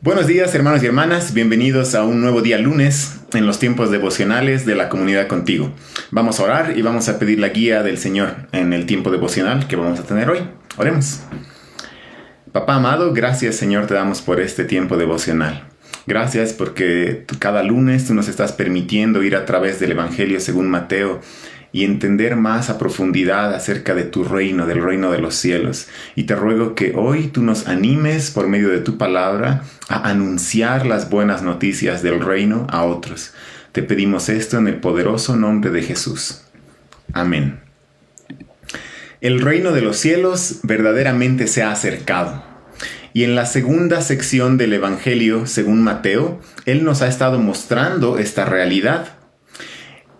Buenos días, hermanos y hermanas, bienvenidos a un nuevo día lunes en los tiempos devocionales de la comunidad contigo. Vamos a orar y vamos a pedir la guía del Señor en el tiempo devocional que vamos a tener hoy. Oremos. Papá amado, gracias Señor te damos por este tiempo devocional. Gracias porque cada lunes tú nos estás permitiendo ir a través del Evangelio según Mateo y entender más a profundidad acerca de tu reino, del reino de los cielos. Y te ruego que hoy tú nos animes por medio de tu palabra a anunciar las buenas noticias del reino a otros. Te pedimos esto en el poderoso nombre de Jesús. Amén. El reino de los cielos verdaderamente se ha acercado. Y en la segunda sección del Evangelio, según Mateo, Él nos ha estado mostrando esta realidad.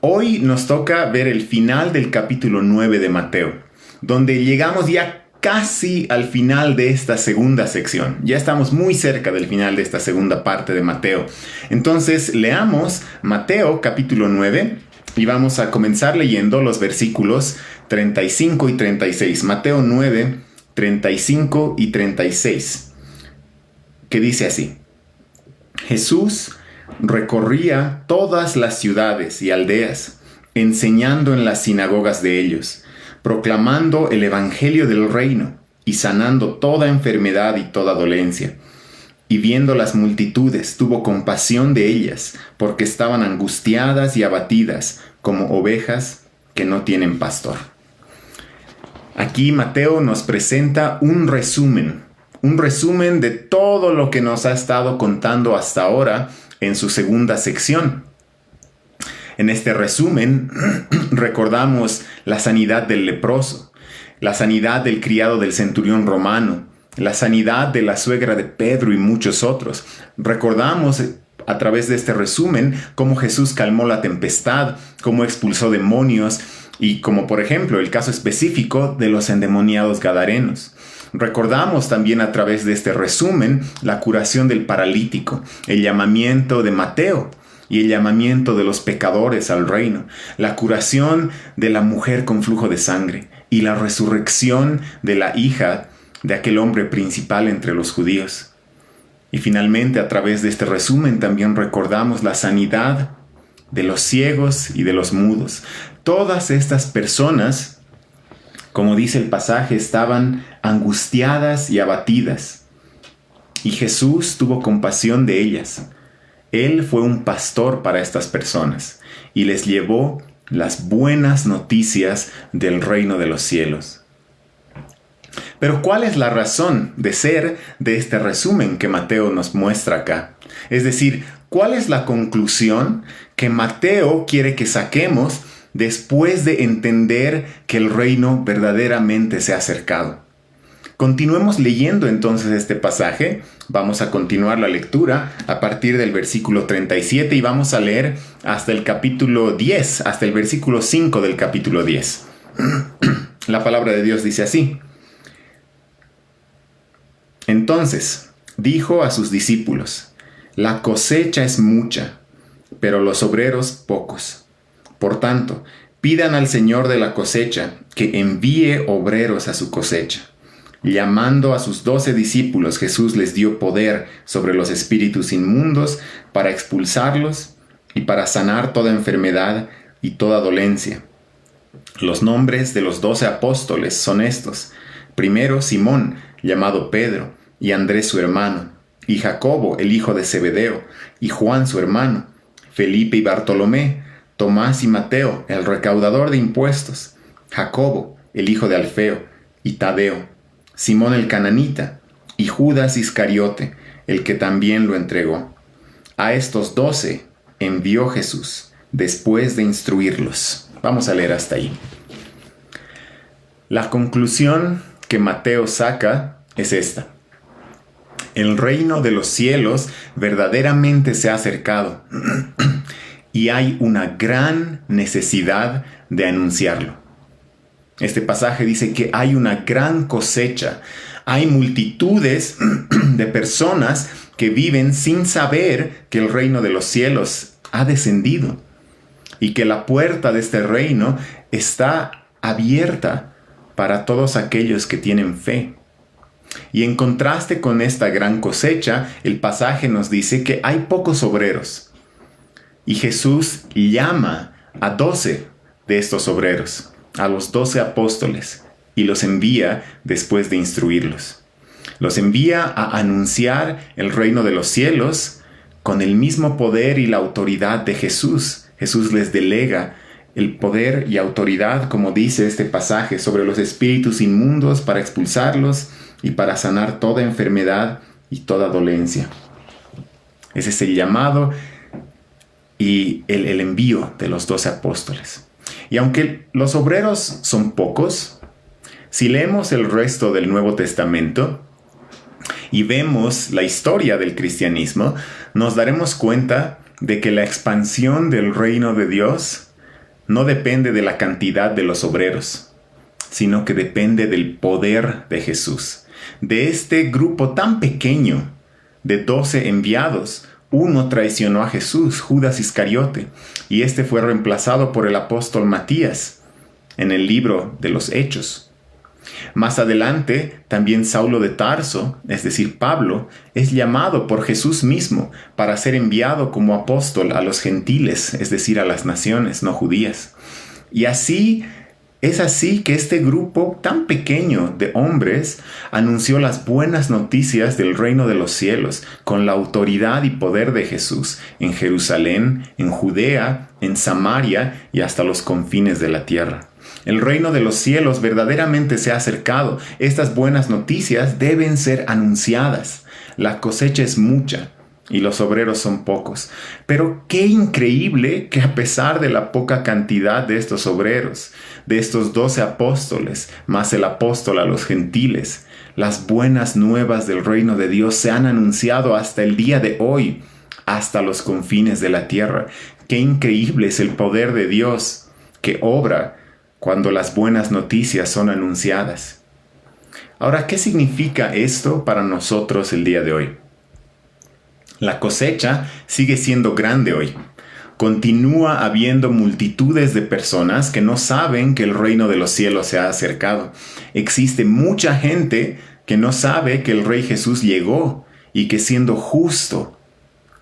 Hoy nos toca ver el final del capítulo 9 de Mateo, donde llegamos ya casi al final de esta segunda sección. Ya estamos muy cerca del final de esta segunda parte de Mateo. Entonces, leamos Mateo capítulo 9 y vamos a comenzar leyendo los versículos 35 y 36. Mateo 9, 35 y 36, que dice así: Jesús recorría todas las ciudades y aldeas, enseñando en las sinagogas de ellos, proclamando el evangelio del reino y sanando toda enfermedad y toda dolencia. Y viendo las multitudes, tuvo compasión de ellas, porque estaban angustiadas y abatidas, como ovejas que no tienen pastor. Aquí Mateo nos presenta un resumen de todo lo que nos ha estado contando hasta ahora en su segunda sección. En este resumen recordamos la sanidad del leproso, la sanidad del criado del centurión romano, la sanidad de la suegra de Pedro y muchos otros. Recordamos a través de este resumen cómo Jesús calmó la tempestad, cómo expulsó demonios y como por ejemplo el caso específico de los endemoniados gadarenos. Recordamos también a través de este resumen la curación del paralítico, el llamamiento de Mateo y el llamamiento de los pecadores al reino, la curación de la mujer con flujo de sangre y la resurrección de la hija de aquel hombre principal entre los judíos. Y finalmente a través de este resumen también recordamos la sanidad de los ciegos y de los mudos. Todas estas personas, como dice el pasaje, estaban angustiadas y abatidas. Y Jesús tuvo compasión de ellas. Él fue un pastor para estas personas y les llevó las buenas noticias del reino de los cielos. Pero ¿cuál es la razón de ser de este resumen que Mateo nos muestra acá? Es decir, ¿cuál es la conclusión que Mateo quiere que saquemos después de entender que el reino verdaderamente se ha acercado? Continuemos leyendo entonces este pasaje. Vamos a continuar la lectura a partir del versículo 37 y vamos a leer hasta el capítulo 10, hasta el versículo 5 del capítulo 10. La palabra de Dios dice así: Entonces dijo a sus discípulos: La cosecha es mucha, pero los obreros pocos. Por tanto, pidan al Señor de la cosecha que envíe obreros a su cosecha. Llamando a sus 12 discípulos, Jesús les dio poder sobre los espíritus inmundos para expulsarlos y para sanar toda enfermedad y toda dolencia. Los nombres de los 12 apóstoles son estos: primero, Simón, llamado Pedro, y Andrés su hermano, y Jacobo, el hijo de Zebedeo, y Juan su hermano, Felipe y Bartolomé, Tomás y Mateo, el recaudador de impuestos, Jacobo, el hijo de Alfeo, y Tadeo, Simón el cananita, y Judas Iscariote, el que también lo entregó. A estos 12 envió Jesús, después de instruirlos. Vamos a leer hasta ahí. La conclusión que Mateo saca es esta: el reino de los cielos verdaderamente se ha acercado y hay una gran necesidad de anunciarlo. Este pasaje dice que hay una gran cosecha. Hay multitudes de personas que viven sin saber que el reino de los cielos ha descendido y que la puerta de este reino está abierta para todos aquellos que tienen fe. Y en contraste con esta gran cosecha, el pasaje nos dice que hay pocos obreros. Y Jesús llama a 12 de estos obreros, a los 12 apóstoles, y los envía después de instruirlos. Los envía a anunciar el reino de los cielos con el mismo poder y la autoridad de Jesús. Jesús les delega el poder y autoridad, como dice este pasaje, sobre los espíritus inmundos para expulsarlos y para sanar toda enfermedad y toda dolencia. Ese es el llamado y el envío de los 12 apóstoles. Y aunque los obreros son pocos, si leemos el resto del Nuevo Testamento y vemos la historia del cristianismo, nos daremos cuenta de que la expansión del reino de Dios no depende de la cantidad de los obreros, sino que depende del poder de Jesús. De este grupo tan pequeño de 12 enviados, uno traicionó a Jesús, Judas Iscariote, y este fue reemplazado por el apóstol Matías en el libro de los Hechos. Más adelante, también Saulo de Tarso, es decir, Pablo, es llamado por Jesús mismo para ser enviado como apóstol a los gentiles, es decir, a las naciones no judías. Y es así que este grupo tan pequeño de hombres anunció las buenas noticias del reino de los cielos con la autoridad y poder de Jesús en Jerusalén, en Judea, en Samaria y hasta los confines de la tierra. El reino de los cielos verdaderamente se ha acercado. Estas buenas noticias deben ser anunciadas. La cosecha es mucha y los obreros son pocos. Pero qué increíble que a pesar de la poca cantidad de estos obreros, de estos 12 apóstoles, más el apóstol a los gentiles, las buenas nuevas del reino de Dios se han anunciado hasta el día de hoy, hasta los confines de la tierra. Qué increíble es el poder de Dios que obra cuando las buenas noticias son anunciadas. Ahora, ¿qué significa esto para nosotros el día de hoy? La cosecha sigue siendo grande hoy. Continúa habiendo multitudes de personas que no saben que el reino de los cielos se ha acercado. Existe mucha gente que no sabe que el Rey Jesús llegó y que siendo justo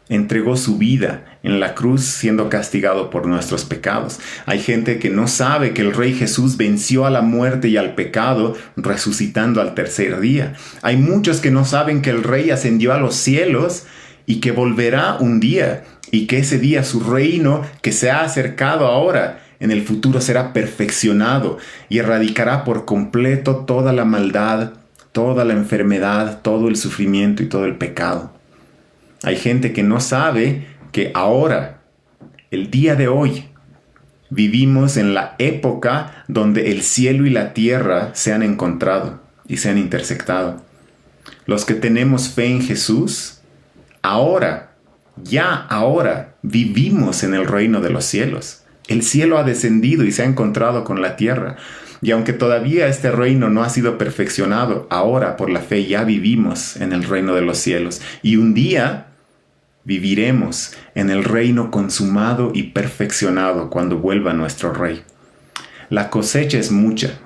entregó su vida en la cruz siendo castigado por nuestros pecados. Hay gente que no sabe que el Rey Jesús venció a la muerte y al pecado resucitando al tercer día. Hay muchos que no saben que el Rey ascendió a los cielos y que volverá un día y que ese día su reino que se ha acercado ahora en el futuro será perfeccionado y erradicará por completo toda la maldad, toda la enfermedad, todo el sufrimiento y todo el pecado. Hay gente que no sabe que ahora, el día de hoy, vivimos en la época donde el cielo y la tierra se han encontrado y se han intersectado. Los que tenemos fe en Jesús, ahora, vivimos en el reino de los cielos. El cielo ha descendido y se ha encontrado con la tierra. Y aunque todavía este reino no ha sido perfeccionado, ahora por la fe ya vivimos en el reino de los cielos. Y un día viviremos en el reino consumado y perfeccionado cuando vuelva nuestro Rey. La cosecha es mucha.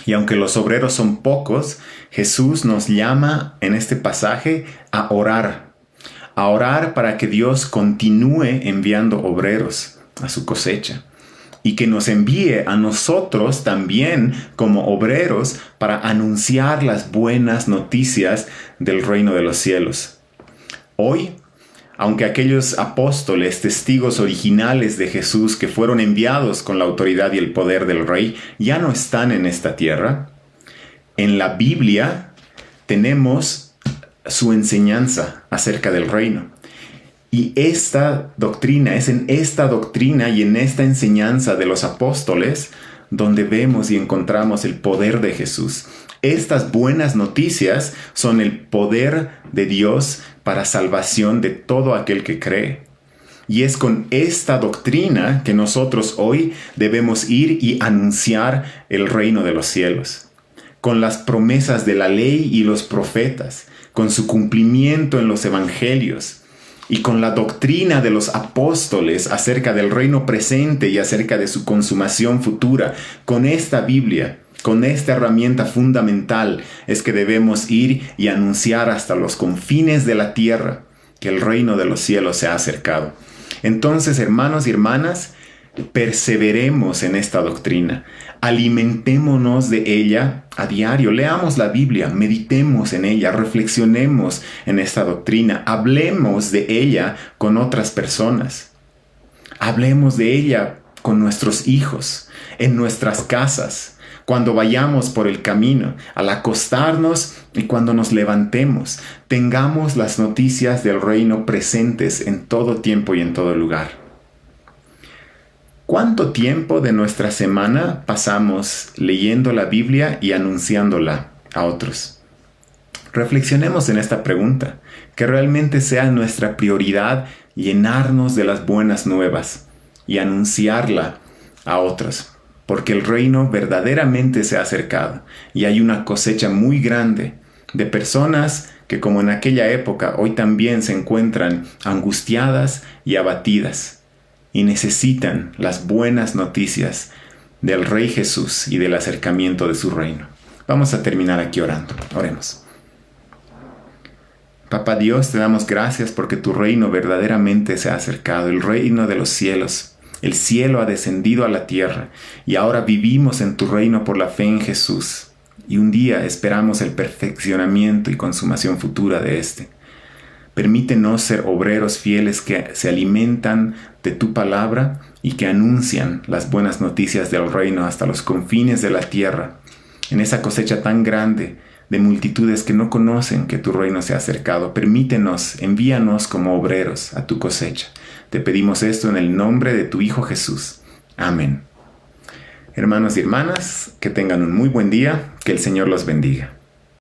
Y aunque los obreros son pocos, Jesús nos llama en este pasaje a orar para que Dios continúe enviando obreros a su cosecha y que nos envíe a nosotros también como obreros para anunciar las buenas noticias del reino de los cielos. Hoy, aunque aquellos apóstoles, testigos originales de Jesús que fueron enviados con la autoridad y el poder del Rey, ya no están en esta tierra, en la Biblia tenemos su enseñanza acerca del reino. Y esta doctrina, es en esta doctrina y en esta enseñanza de los apóstoles donde vemos y encontramos el poder de Jesús. Estas buenas noticias son el poder de Dios para salvación de todo aquel que cree. Y es con esta doctrina que nosotros hoy debemos ir y anunciar el reino de los cielos. Con las promesas de la ley y los profetas, con su cumplimiento en los evangelios, y con la doctrina de los apóstoles acerca del reino presente y acerca de su consumación futura. Con esta Biblia Con esta herramienta fundamental es que debemos ir y anunciar hasta los confines de la tierra que el reino de los cielos se ha acercado. Entonces, hermanos y hermanas, perseveremos en esta doctrina, alimentémonos de ella a diario, leamos la Biblia, meditemos en ella, reflexionemos en esta doctrina, hablemos de ella con otras personas, hablemos de ella con nuestros hijos, en nuestras casas, cuando vayamos por el camino, al acostarnos y cuando nos levantemos, tengamos las noticias del reino presentes en todo tiempo y en todo lugar. ¿Cuánto tiempo de nuestra semana pasamos leyendo la Biblia y anunciándola a otros? Reflexionemos en esta pregunta, que realmente sea nuestra prioridad llenarnos de las buenas nuevas y anunciarla a otros, porque el reino verdaderamente se ha acercado y hay una cosecha muy grande de personas que, como en aquella época, hoy también se encuentran angustiadas y abatidas y necesitan las buenas noticias del Rey Jesús y del acercamiento de su reino. Vamos a terminar aquí orando. Oremos. Papá Dios, te damos gracias porque tu reino verdaderamente se ha acercado, el reino de los cielos. El cielo ha descendido a la tierra y ahora vivimos en tu reino por la fe en Jesús. Y un día esperamos el perfeccionamiento y consumación futura de este. Permítenos ser obreros fieles que se alimentan de tu palabra y que anuncian las buenas noticias del reino hasta los confines de la tierra, en esa cosecha tan grande de multitudes que no conocen que tu reino se ha acercado. Permítenos, envíanos como obreros a tu cosecha. Te pedimos esto en el nombre de tu Hijo Jesús. Amén. Hermanos y hermanas, que tengan un muy buen día, que el Señor los bendiga.